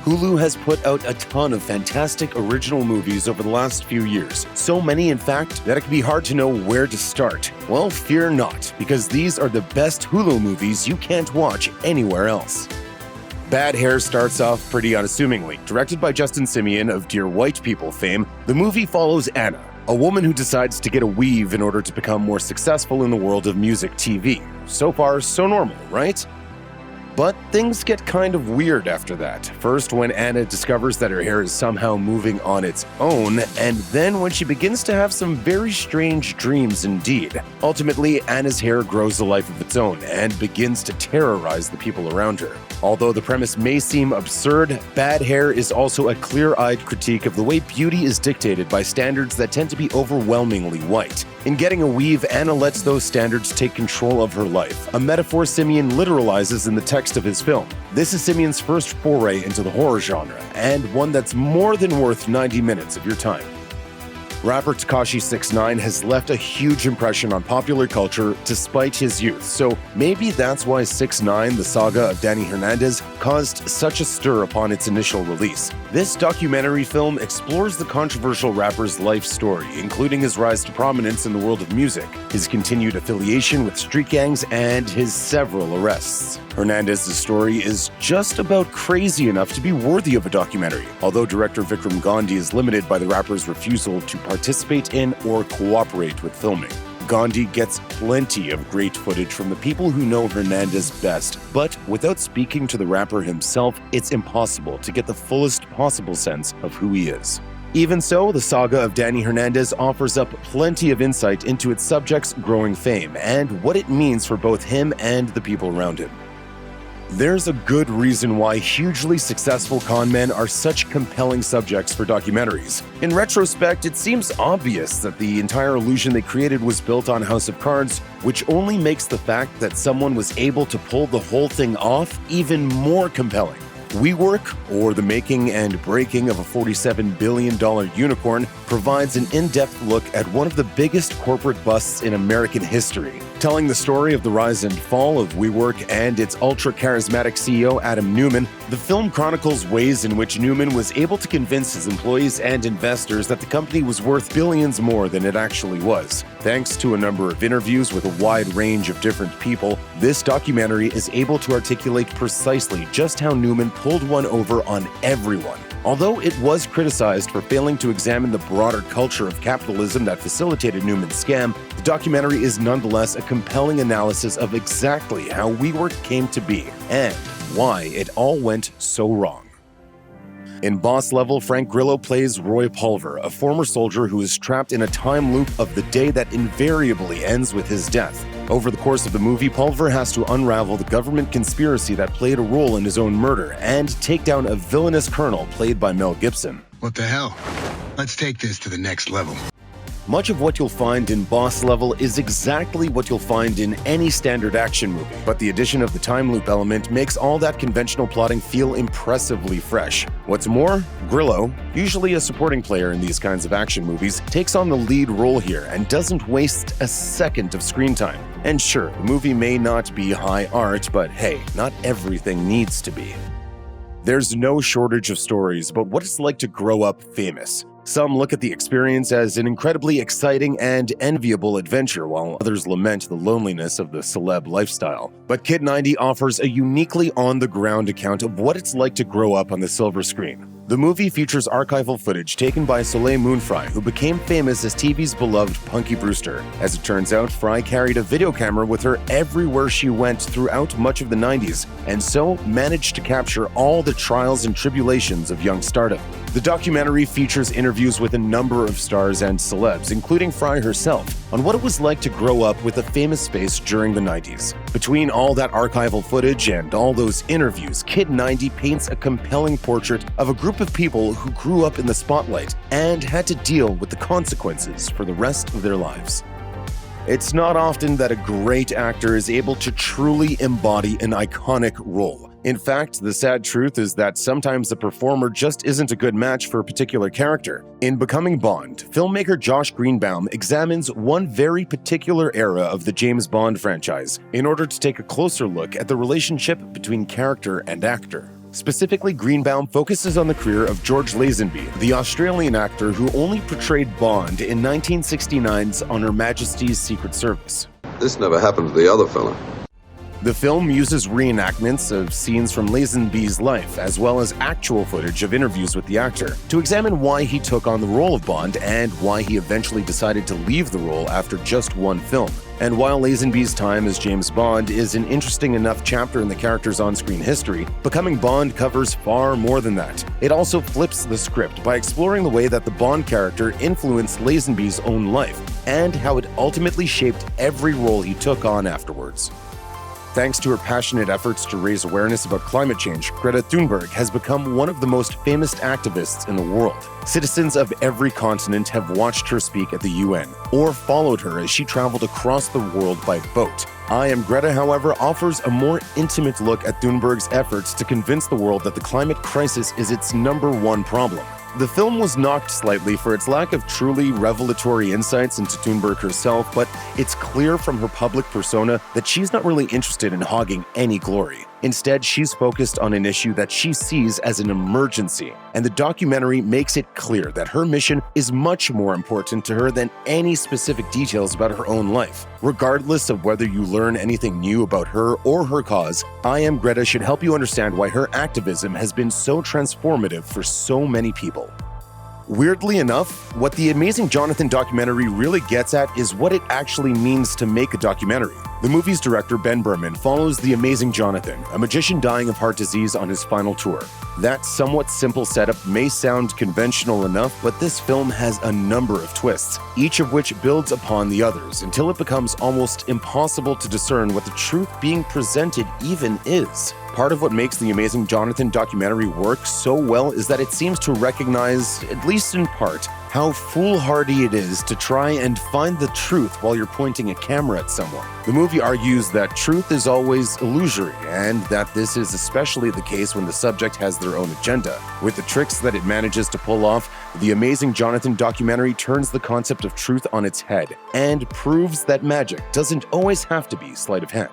Hulu has put out a ton of fantastic original movies over the last few years. So many, in fact, that it can be hard to know where to start. Well, fear not, because these are the best Hulu movies you can't watch anywhere else. Bad Hair starts off pretty unassumingly. Directed by Justin Simien of Dear White People fame, the movie follows Anna, a woman who decides to get a weave in order to become more successful in the world of music TV. So far, so normal, right? But things get kind of weird after that. First, when Anna discovers that her hair is somehow moving on its own, and then when she begins to have some very strange dreams indeed. Ultimately, Anna's hair grows a life of its own and begins to terrorize the people around her. Although the premise may seem absurd, Bad Hair is also a clear-eyed critique of the way beauty is dictated by standards that tend to be overwhelmingly white. In getting a weave, Anna lets those standards take control of her life, a metaphor Simien literalizes in the text of his film. This is Simien's first foray into the horror genre, and one that's more than worth 90 minutes of your time. Rapper Tekashi 6ix9ine has left a huge impression on popular culture despite his youth, so maybe that's why 6ix9ine, the saga of Danny Hernandez, caused such a stir upon its initial release. This documentary film explores the controversial rapper's life story, including his rise to prominence in the world of music, his continued affiliation with street gangs, and his several arrests. Hernandez's story is just about crazy enough to be worthy of a documentary, although director Vikram Gandhi is limited by the rapper's refusal to participate in or cooperate with filming. Gandhi gets plenty of great footage from the people who know Hernandez best, but without speaking to the rapper himself, it's impossible to get the fullest possible sense of who he is. Even so, the saga of Danny Hernandez offers up plenty of insight into its subject's growing fame and what it means for both him and the people around him. There's a good reason why hugely successful con men are such compelling subjects for documentaries. In retrospect, it seems obvious that the entire illusion they created was built on House of Cards, which only makes the fact that someone was able to pull the whole thing off even more compelling. WeWork, or the making and breaking of a $47 billion unicorn, provides an in-depth look at one of the biggest corporate busts in American history, telling the story of the rise and fall of WeWork and its ultra-charismatic CEO Adam Neumann. The film chronicles ways in which Neumann was able to convince his employees and investors that the company was worth billions more than it actually was. Thanks to a number of interviews with a wide range of different people, this documentary is able to articulate precisely just how Neumann pulled one over on everyone. Although it was criticized for failing to examine the broader culture of capitalism that facilitated Neumann's scam, the documentary is nonetheless a compelling analysis of exactly how WeWork came to be and why it all went so wrong. In Boss Level, Frank Grillo plays Roy Pulver, a former soldier who is trapped in a time loop of the day that invariably ends with his death. Over the course of the movie, Pulver has to unravel the government conspiracy that played a role in his own murder and take down a villainous colonel played by Mel Gibson. What the hell? Let's take this to the next level. Much of what you'll find in Boss Level is exactly what you'll find in any standard action movie, but the addition of the time loop element makes all that conventional plotting feel impressively fresh. What's more, Grillo, usually a supporting player in these kinds of action movies, takes on the lead role here and doesn't waste a second of screen time. And sure, the movie may not be high art, but hey, not everything needs to be. There's no shortage of stories about what it's like to grow up famous. Some look at the experience as an incredibly exciting and enviable adventure, while others lament the loneliness of the celeb lifestyle. But Kid 90 offers a uniquely on-the-ground account of what it's like to grow up on the silver screen. The movie features archival footage taken by Soleil Moon Frye, who became famous as TV's beloved Punky Brewster. As it turns out, Frye carried a video camera with her everywhere she went throughout much of the 90s, and so managed to capture all the trials and tribulations of young stardom. The documentary features interviews with a number of stars and celebs, including Frye herself, on what it was like to grow up with a famous face during the 90s. Between all that archival footage and all those interviews, Kid 90 paints a compelling portrait of a group of people who grew up in the spotlight and had to deal with the consequences for the rest of their lives. It's not often that a great actor is able to truly embody an iconic role. In fact, the sad truth is that sometimes the performer just isn't a good match for a particular character. In Becoming Bond, filmmaker Josh Greenbaum examines one very particular era of the James Bond franchise in order to take a closer look at the relationship between character and actor. Specifically, Greenbaum focuses on the career of George Lazenby, the Australian actor who only portrayed Bond in 1969's On Her Majesty's Secret Service. This never happened to the other fella. The film uses reenactments of scenes from Lazenby's life, as well as actual footage of interviews with the actor, to examine why he took on the role of Bond and why he eventually decided to leave the role after just one film. And while Lazenby's time as James Bond is an interesting enough chapter in the character's on-screen history, Becoming Bond covers far more than that. It also flips the script by exploring the way that the Bond character influenced Lazenby's own life, and how it ultimately shaped every role he took on afterwards. Thanks to her passionate efforts to raise awareness about climate change, Greta Thunberg has become one of the most famous activists in the world. Citizens of every continent have watched her speak at the UN, or followed her as she traveled across the world by boat. I Am Greta, however, offers a more intimate look at Thunberg's efforts to convince the world that the climate crisis is its #1 problem. The film was knocked slightly for its lack of truly revelatory insights into Thunberg herself, but it's clear from her public persona that she's not really interested in hogging any glory. Instead, she's focused on an issue that she sees as an emergency, and the documentary makes it clear that her mission is much more important to her than any specific details about her own life. Regardless of whether you learn anything new about her or her cause, I Am Greta should help you understand why her activism has been so transformative for so many people. Weirdly enough, what the Amazing Johnathan documentary really gets at is what it actually means to make a documentary. The movie's director, Ben Berman, follows the Amazing Johnathan, a magician dying of heart disease on his final tour. That somewhat simple setup may sound conventional enough, but this film has a number of twists, each of which builds upon the others until it becomes almost impossible to discern what the truth being presented even is. Part of what makes the Amazing Johnathan documentary work so well is that it seems to recognize, at least in part, how foolhardy it is to try and find the truth while you're pointing a camera at someone. The movie argues that truth is always illusory, and that this is especially the case when the subject has their own agenda. With the tricks that it manages to pull off, the Amazing Johnathan documentary turns the concept of truth on its head, and proves that magic doesn't always have to be sleight of hand.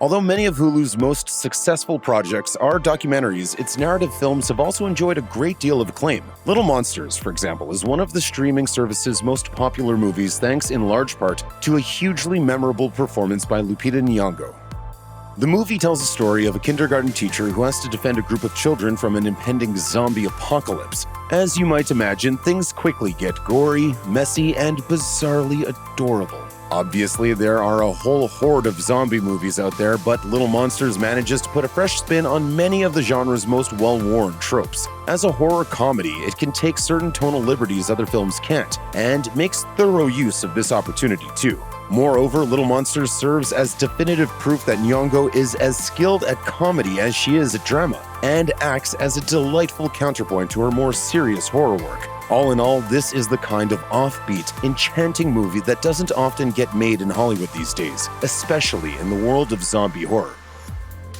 Although many of Hulu's most successful projects are documentaries, its narrative films have also enjoyed a great deal of acclaim. Little Monsters, for example, is one of the streaming service's most popular movies thanks in large part to a hugely memorable performance by Lupita Nyong'o. The movie tells a story of a kindergarten teacher who has to defend a group of children from an impending zombie apocalypse. As you might imagine, things quickly get gory, messy, and bizarrely adorable. Obviously, there are a whole horde of zombie movies out there, but Little Monsters manages to put a fresh spin on many of the genre's most well-worn tropes. As a horror comedy, it can take certain tonal liberties other films can't, and makes thorough use of this opportunity too. Moreover, Little Monsters serves as definitive proof that Nyong'o is as skilled at comedy as she is at drama, and acts as a delightful counterpoint to her more serious horror work. All in all, this is the kind of offbeat, enchanting movie that doesn't often get made in Hollywood these days, especially in the world of zombie horror.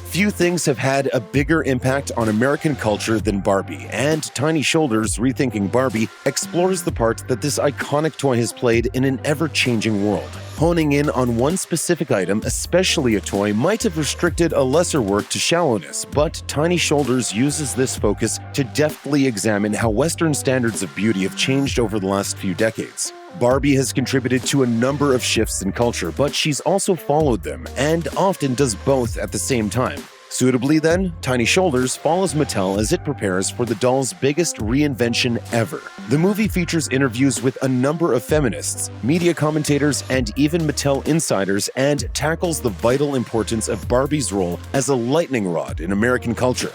Few things have had a bigger impact on American culture than Barbie, and Tiny Shoulders' Rethinking Barbie explores the part that this iconic toy has played in an ever-changing world. Honing in on one specific item, especially a toy, might have restricted a lesser work to shallowness, but Tiny Shoulders uses this focus to deftly examine how Western standards of beauty have changed over the last few decades. Barbie has contributed to a number of shifts in culture, but she's also followed them, and often does both at the same time. Suitably then, Tiny Shoulders follows Mattel as it prepares for the doll's biggest reinvention ever. The movie features interviews with a number of feminists, media commentators, and even Mattel insiders, and tackles the vital importance of Barbie's role as a lightning rod in American culture.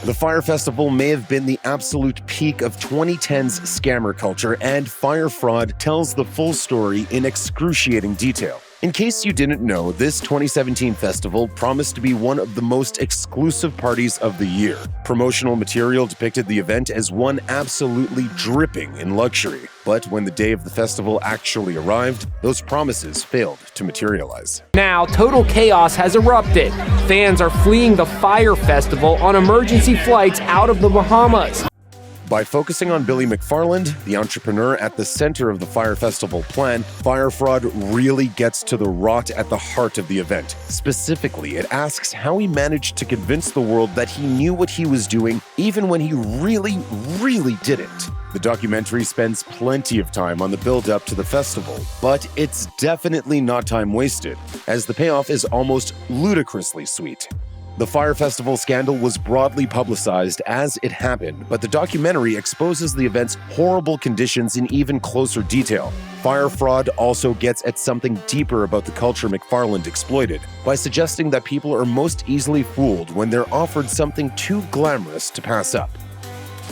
The Fyre Festival may have been the absolute peak of 2010's scammer culture, and Fyre Fraud tells the full story in excruciating detail. In case you didn't know, this 2017 festival promised to be one of the most exclusive parties of the year. Promotional material depicted the event as one absolutely dripping in luxury. But when the day of the festival actually arrived, those promises failed to materialize. Now, total chaos has erupted. Fans are fleeing the Fyre Festival on emergency flights out of the Bahamas. By focusing on Billy McFarland, the entrepreneur at the center of the Fyre Festival plan, Fyre Fraud really gets to the rot at the heart of the event. Specifically, it asks how he managed to convince the world that he knew what he was doing, even when he really didn't. The documentary spends plenty of time on the build-up to the festival, but it's definitely not time wasted, as the payoff is almost ludicrously sweet. The Fyre Festival scandal was broadly publicized as it happened, but the documentary exposes the event's horrible conditions in even closer detail. Fyre Fraud also gets at something deeper about the culture McFarland exploited, by suggesting that people are most easily fooled when they're offered something too glamorous to pass up.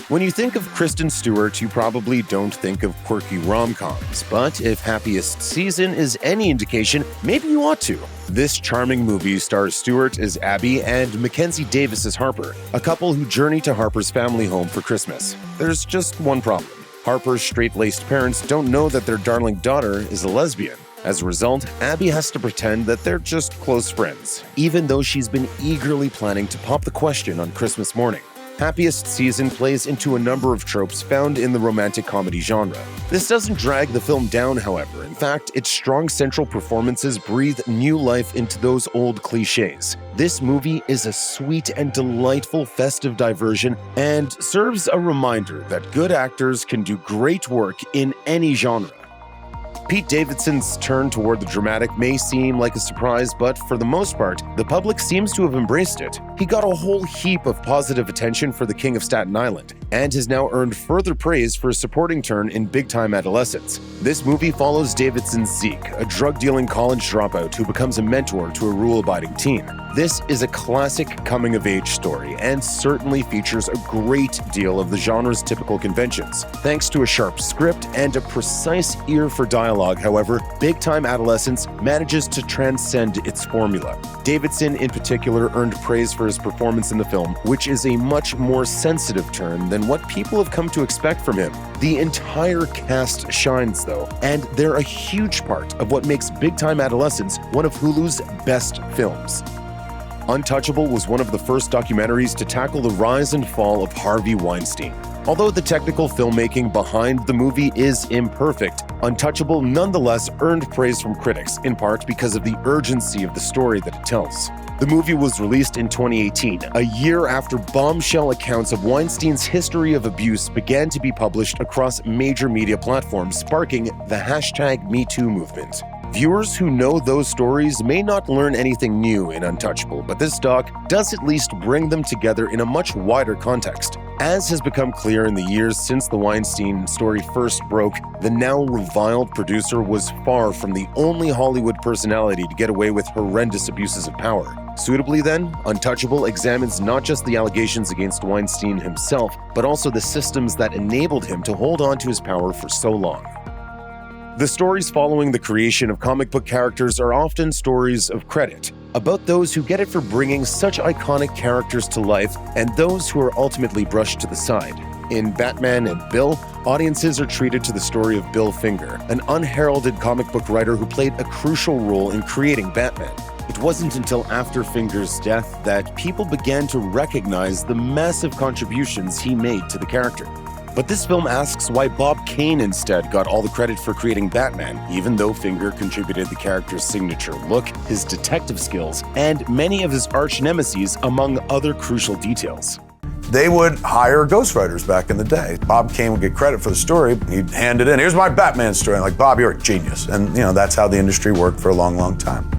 When you think of Kristen Stewart, you probably don't think of quirky rom-coms, but if Happiest season is any indication, maybe you ought to. This charming movie stars Stewart as Abby and Mackenzie Davis as Harper, a couple who journey to Harper's family home for Christmas. There's just one problem. Harper's straight-laced parents don't know that their darling daughter is a lesbian. As a result, Abby has to pretend that they're just close friends, even though she's been eagerly planning to pop the question on Christmas morning. Happiest season plays into a number of tropes found in the romantic comedy genre. This doesn't drag the film down, however. In fact, its strong central performances breathe new life into those old cliches. This movie is a sweet and delightful festive diversion and serves a reminder that good actors can do great work in any genre. Pete Davidson's turn toward the dramatic may seem like a surprise, but for the most part, the public seems to have embraced it. He got a whole heap of positive attention for The King of Staten Island, and has now earned further praise for a supporting turn in Big Time Adolescence. This movie follows Davidson's Zeke, a drug-dealing college dropout who becomes a mentor to a rule-abiding teen. This is a classic coming-of-age story, and certainly features a great deal of the genre's typical conventions. Thanks to a sharp script and a precise ear for dialogue, however, Big Time Adolescence manages to transcend its formula. Davidson, in particular, earned praise for his performance in the film, which is a much more sensitive turn than what people have come to expect from him. The entire cast shines, though, and they're a huge part of what makes Big Time Adolescence one of Hulu's best films. Untouchable was one of the first documentaries to tackle the rise and fall of Harvey Weinstein. Although the technical filmmaking behind the movie is imperfect, Untouchable nonetheless earned praise from critics, in part because of the urgency of the story that it tells. The movie was released in 2018, a year after bombshell accounts of Weinstein's history of abuse began to be published across major media platforms, sparking the #MeToo movement. Viewers who know those stories may not learn anything new in Untouchable, but this doc does at least bring them together in a much wider context. As has become clear in the years since the Weinstein story first broke, the now reviled producer was far from the only Hollywood personality to get away with horrendous abuses of power. Suitably then, Untouchable examines not just the allegations against Weinstein himself, but also the systems that enabled him to hold on to his power for so long. The stories following the creation of comic book characters are often stories of credit, about those who get it for bringing such iconic characters to life and those who are ultimately brushed to the side. In Batman and Bill, audiences are treated to the story of Bill Finger, an unheralded comic book writer who played a crucial role in creating Batman. It wasn't until after Finger's death that people began to recognize the massive contributions he made to the character. But this film asks why Bob Kane instead got all the credit for creating Batman, even though Finger contributed the character's signature look, his detective skills, and many of his arch-nemeses, among other crucial details. They would hire ghostwriters back in the day. Bob Kane would get credit for the story. He'd hand it in. Here's my Batman story. I'm like, Bob, you're a genius. And, that's how the industry worked for a long, long time.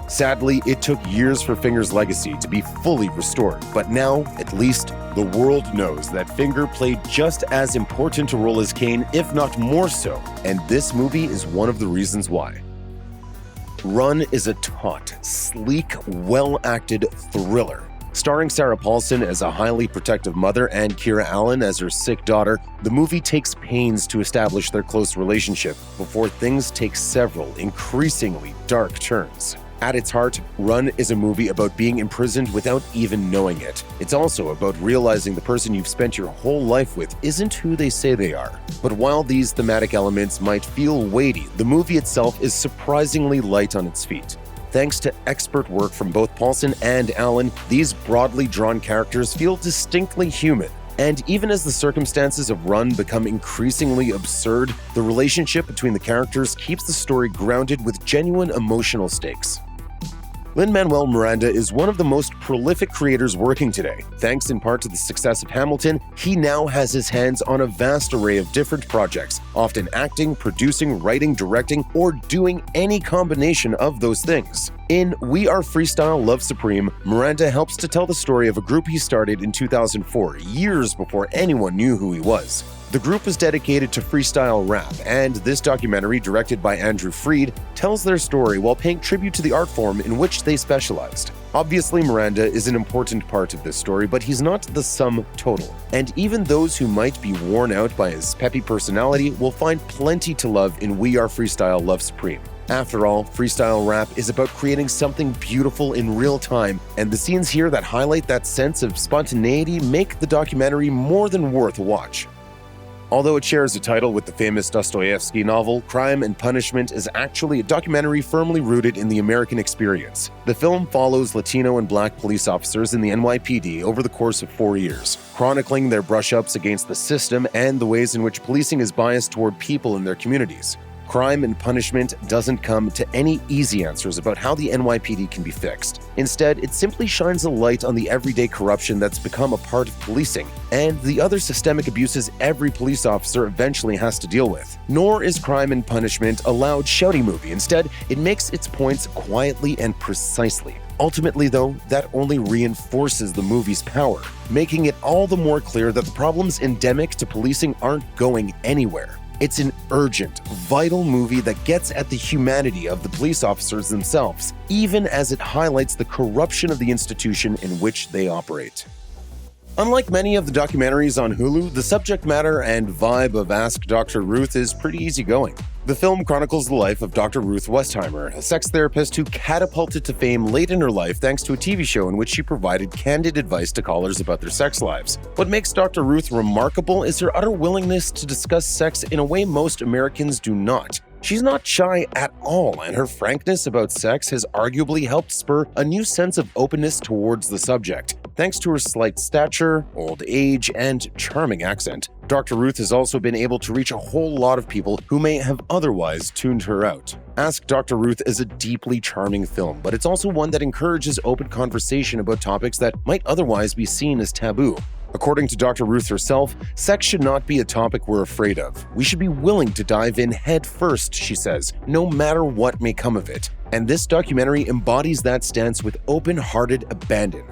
Sadly, it took years for Finger's legacy to be fully restored, but now, at least, the world knows that Finger played just as important a role as Kane, if not more so, and this movie is one of the reasons why. Run is a taut, sleek, well-acted thriller. Starring Sarah Paulson as a highly protective mother and Kira Allen as her sick daughter, the movie takes pains to establish their close relationship before things take several increasingly dark turns. At its heart, Run is a movie about being imprisoned without even knowing it. It's also about realizing the person you've spent your whole life with isn't who they say they are. But while these thematic elements might feel weighty, the movie itself is surprisingly light on its feet. Thanks to expert work from both Paulson and Allen, these broadly drawn characters feel distinctly human. And even as the circumstances of Run become increasingly absurd, the relationship between the characters keeps the story grounded with genuine emotional stakes. Lin-Manuel Miranda is one of the most prolific creators working today. Thanks in part to the success of Hamilton, he now has his hands on a vast array of different projects, often acting, producing, writing, directing, or doing any combination of those things. In We Are Freestyle, Love Supreme, Miranda helps to tell the story of a group he started in 2004, years before anyone knew who he was. The group is dedicated to freestyle rap, and this documentary, directed by Andrew Freed, tells their story while paying tribute to the art form in which they specialized. Obviously, Miranda is an important part of this story, but he's not the sum total. And even those who might be worn out by his peppy personality will find plenty to love in We Are Freestyle, Love Supreme. After all, freestyle rap is about creating something beautiful in real time, and the scenes here that highlight that sense of spontaneity make the documentary more than worth a watch. Although it shares a title with the famous Dostoevsky novel, Crime and Punishment is actually a documentary firmly rooted in the American experience. The film follows Latino and Black police officers in the NYPD over the course of 4 years, chronicling their brush-ups against the system and the ways in which policing is biased toward people in their communities. Crime and Punishment doesn't come to any easy answers about how the NYPD can be fixed. Instead, it simply shines a light on the everyday corruption that's become a part of policing, and the other systemic abuses every police officer eventually has to deal with. Nor is Crime and Punishment a loud, shouty movie. Instead, it makes its points quietly and precisely. Ultimately, though, that only reinforces the movie's power, making it all the more clear that the problems endemic to policing aren't going anywhere. It's an urgent, vital movie that gets at the humanity of the police officers themselves, even as it highlights the corruption of the institution in which they operate. Unlike many of the documentaries on Hulu, the subject matter and vibe of Ask Dr. Ruth is pretty easygoing. The film chronicles the life of Dr. Ruth Westheimer, a sex therapist who catapulted to fame late in her life thanks to a TV show in which she provided candid advice to callers about their sex lives. What makes Dr. Ruth remarkable is her utter willingness to discuss sex in a way most Americans do not. She's not shy at all, and her frankness about sex has arguably helped spur a new sense of openness towards the subject. Thanks to her slight stature, old age, and charming accent, Dr. Ruth has also been able to reach a whole lot of people who may have otherwise tuned her out. Ask Dr. Ruth is a deeply charming film, but it's also one that encourages open conversation about topics that might otherwise be seen as taboo. According to Dr. Ruth herself, sex should not be a topic we're afraid of. We should be willing to dive in head first, she says, no matter what may come of it. And this documentary embodies that stance with open-hearted abandon.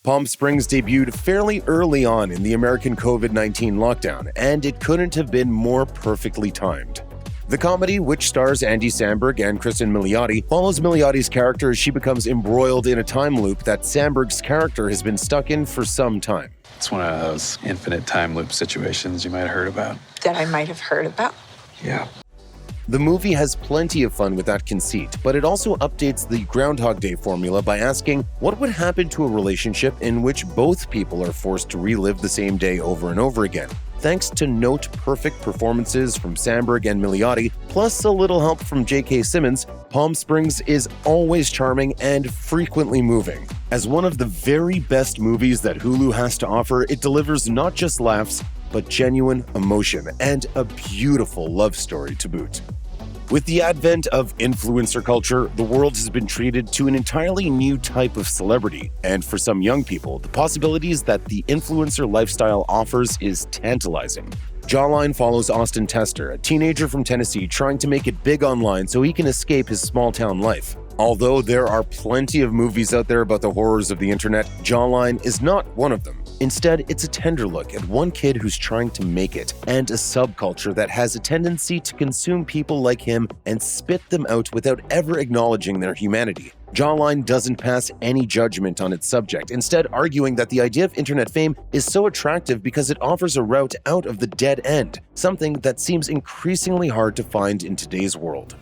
Palm Springs debuted fairly early on in the American COVID-19 lockdown, and it couldn't have been more perfectly timed. The comedy, which stars Andy Samberg and Kristen Milioti, follows Miliotti's character as she becomes embroiled in a time loop that Samberg's character has been stuck in for some time. It's one of those infinite time loop situations you might have heard about. That I might have heard about? Yeah. The movie has plenty of fun with that conceit, but it also updates the Groundhog Day formula by asking what would happen to a relationship in which both people are forced to relive the same day over and over again. Thanks to note-perfect performances from Samberg and Miliotti, plus a little help from J.K. Simmons, Palm Springs is always charming and frequently moving. As one of the very best movies that Hulu has to offer, it delivers not just laughs, but genuine emotion and a beautiful love story to boot. With the advent of influencer culture, the world has been treated to an entirely new type of celebrity, and for some young people, the possibilities that the influencer lifestyle offers is tantalizing. Jawline follows Austin Tester, a teenager from Tennessee trying to make it big online so he can escape his small-town life. Although there are plenty of movies out there about the horrors of the internet, Jawline is not one of them. Instead, it's a tender look at one kid who's trying to make it, and a subculture that has a tendency to consume people like him and spit them out without ever acknowledging their humanity. Jawline doesn't pass any judgment on its subject, instead arguing that the idea of internet fame is so attractive because it offers a route out of the dead end, something that seems increasingly hard to find in today's world.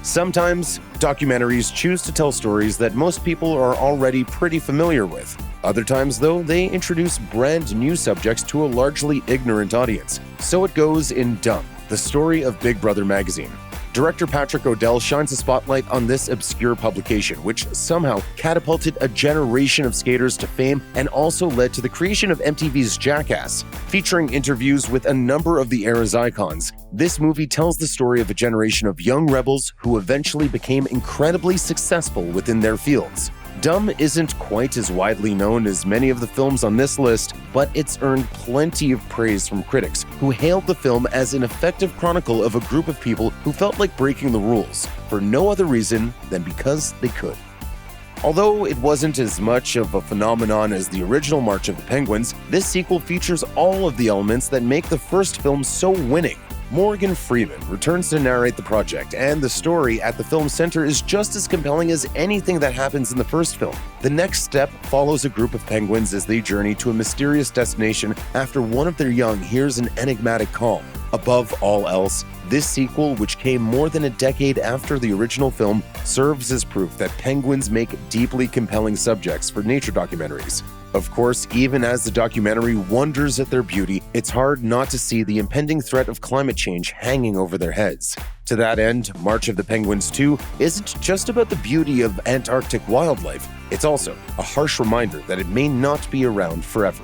Sometimes, documentaries choose to tell stories that most people are already pretty familiar with. Other times, though, they introduce brand new subjects to a largely ignorant audience. So it goes in Dumb, the story of Big Brother magazine. Director Patrick O'Dell shines a spotlight on this obscure publication, which somehow catapulted a generation of skaters to fame and also led to the creation of MTV's Jackass. Featuring interviews with a number of the era's icons, this movie tells the story of a generation of young rebels who eventually became incredibly successful within their fields. Dumb isn't quite as widely known as many of the films on this list, but it's earned plenty of praise from critics who hailed the film as an effective chronicle of a group of people who felt like breaking the rules, for no other reason than because they could. Although it wasn't as much of a phenomenon as the original March of the Penguins, this sequel features all of the elements that make the first film so winning. Morgan Freeman returns to narrate the project, and the story at the film's center is just as compelling as anything that happens in the first film. The next step follows a group of penguins as they journey to a mysterious destination after one of their young hears an enigmatic call. Above all else, this sequel, which came more than a decade after the original film, serves as proof that penguins make deeply compelling subjects for nature documentaries. Of course, even as the documentary wonders at their beauty, it's hard not to see the impending threat of climate change hanging over their heads. To that end, March of the Penguins 2 isn't just about the beauty of Antarctic wildlife, it's also a harsh reminder that it may not be around forever.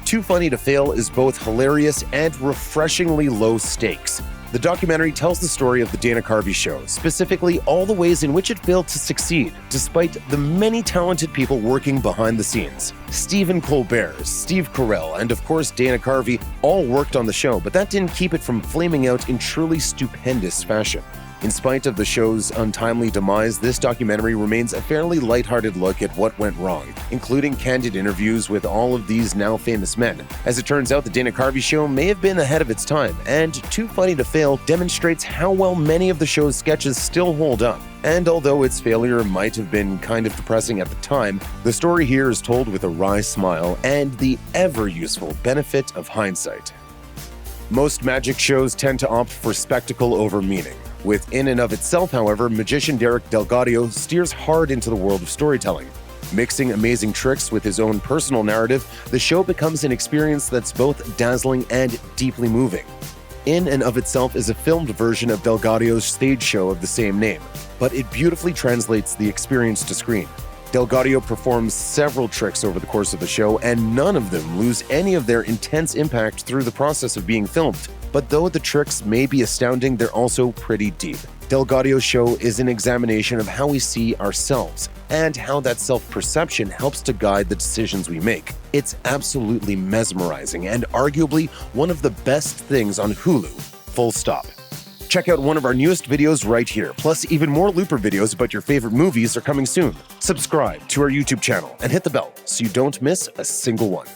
Too Funny to Fail is both hilarious and refreshingly low stakes. The documentary tells the story of the Dana Carvey show, specifically all the ways in which it failed to succeed, despite the many talented people working behind the scenes. Stephen Colbert, Steve Carell, and of course Dana Carvey all worked on the show, but that didn't keep it from flaming out in truly stupendous fashion. In spite of the show's untimely demise, this documentary remains a fairly lighthearted look at what went wrong, including candid interviews with all of these now famous men. As it turns out, the Dana Carvey show may have been ahead of its time, and Too Funny to Fail demonstrates how well many of the show's sketches still hold up. And although its failure might have been kind of depressing at the time, the story here is told with a wry smile and the ever-useful benefit of hindsight. Most magic shows tend to opt for spectacle over meaning. Within and of itself, however, magician DelGaudio steers hard into the world of storytelling. Mixing amazing tricks with his own personal narrative, the show becomes an experience that's both dazzling and deeply moving. In and of itself is a filmed version of DelGaudio's stage show of the same name, but it beautifully translates the experience to screen. DelGaudio performs several tricks over the course of the show, and none of them lose any of their intense impact through the process of being filmed. But though the tricks may be astounding, they're also pretty deep. DelGaudio's show is an examination of how we see ourselves and how that self-perception helps to guide the decisions we make. It's absolutely mesmerizing and arguably one of the best things on Hulu, full stop. Check out one of our newest videos right here. Plus, even more Looper videos about your favorite movies are coming soon. Subscribe to our YouTube channel and hit the bell so you don't miss a single one.